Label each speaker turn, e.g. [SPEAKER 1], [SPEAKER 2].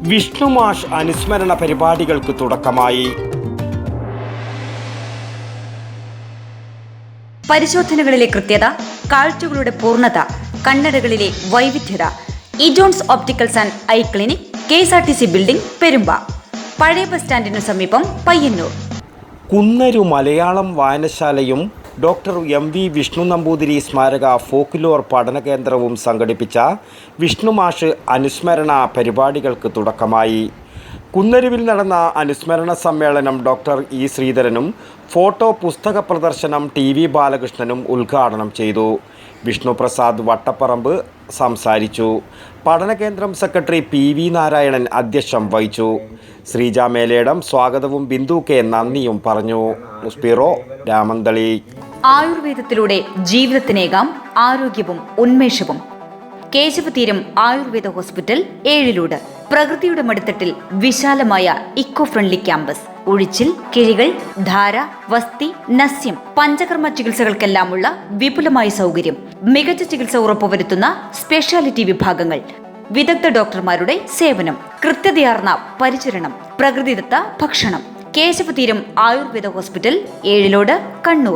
[SPEAKER 1] വിഷ്ണുമാഷ് അനുസ്മരണ പരിപാടികൾക്ക് തുടക്കമായി.
[SPEAKER 2] പരിശോധനകളിലെ കൃത്യത, കാഴ്ചകളുടെ പൂർണ്ണത, കണ്ണടകളിലെ വൈവിധ്യത. EJohns opticals and eye clinic, KSRTC building, Perumba. പഴയ ബസ് സ്റ്റാൻഡിനു സമീപം, പയ്യന്നൂർ.
[SPEAKER 1] കുന്നരു മലയാളം വായനശാലയും ഡോക്ടർ MV വിഷ്ണു നമ്പൂതിരി സ്മാരക ഫോക്ക്ലോർ പഠന കേന്ദ്രവും സംഘടിപ്പിച്ച വിഷ്ണുമാഷ് അനുസ്മരണ പരിപാടികൾക്ക് തുടക്കമായി. കുന്നരുവിൽ നടന്ന അനുസ്മരണ സമ്മേളനം ഡോക്ടർ E. ശ്രീധരനും ഫോട്ടോ പുസ്തക പ്രദർശനം TV ബാലകൃഷ്ണനും ഉദ്ഘാടനം ചെയ്തു. വിഷ്ണുപ്രസാദ് വട്ടപ്പറമ്പ് സംസാരിച്ചു. പഠനകേന്ദ്രം സെക്രട്ടറി PV നാരായണൻ അധ്യക്ഷം വഹിച്ചു. ശ്രീജ മേലേടം സ്വാഗതവും ബിന്ദു K നന്ദിയും പറഞ്ഞു. മുസ്പിറോ, രാമന്തളി.
[SPEAKER 2] ആയുർവേദത്തിലൂടെ ജീവിതത്തിനേകാം ആരോഗ്യവും ഉന്മേഷവും. കേശവതീരം ആയുർവേദ ഹോസ്പിറ്റൽ, ഏഴിലൂട്. പ്രകൃതിയുടെ മടിത്തട്ടിൽ വിശാലമായ ഇക്കോ ഫ്രണ്ട്ലി ക്യാമ്പസ്. ഉഴിച്ചിൽ, കിഴികൾ, ധാര, വസ്തി, നസ്യം, പഞ്ചകർമ്മ ചികിത്സകൾക്കെല്ലാമുള്ള വിപുലമായ സൗകര്യം. മികച്ച ചികിത്സ ഉറപ്പുവരുത്തുന്ന സ്പെഷ്യാലിറ്റി വിഭാഗങ്ങൾ, വിദഗ്ധ ഡോക്ടർമാരുടെ സേവനം, കൃത്യതയാർന്ന പരിചരണം, പ്രകൃതിദത്ത ഭക്ഷണം. കേശവതീരം ആയുർവേദ ഹോസ്പിറ്റൽ, ഏഴിലോട്, കണ്ണൂർ.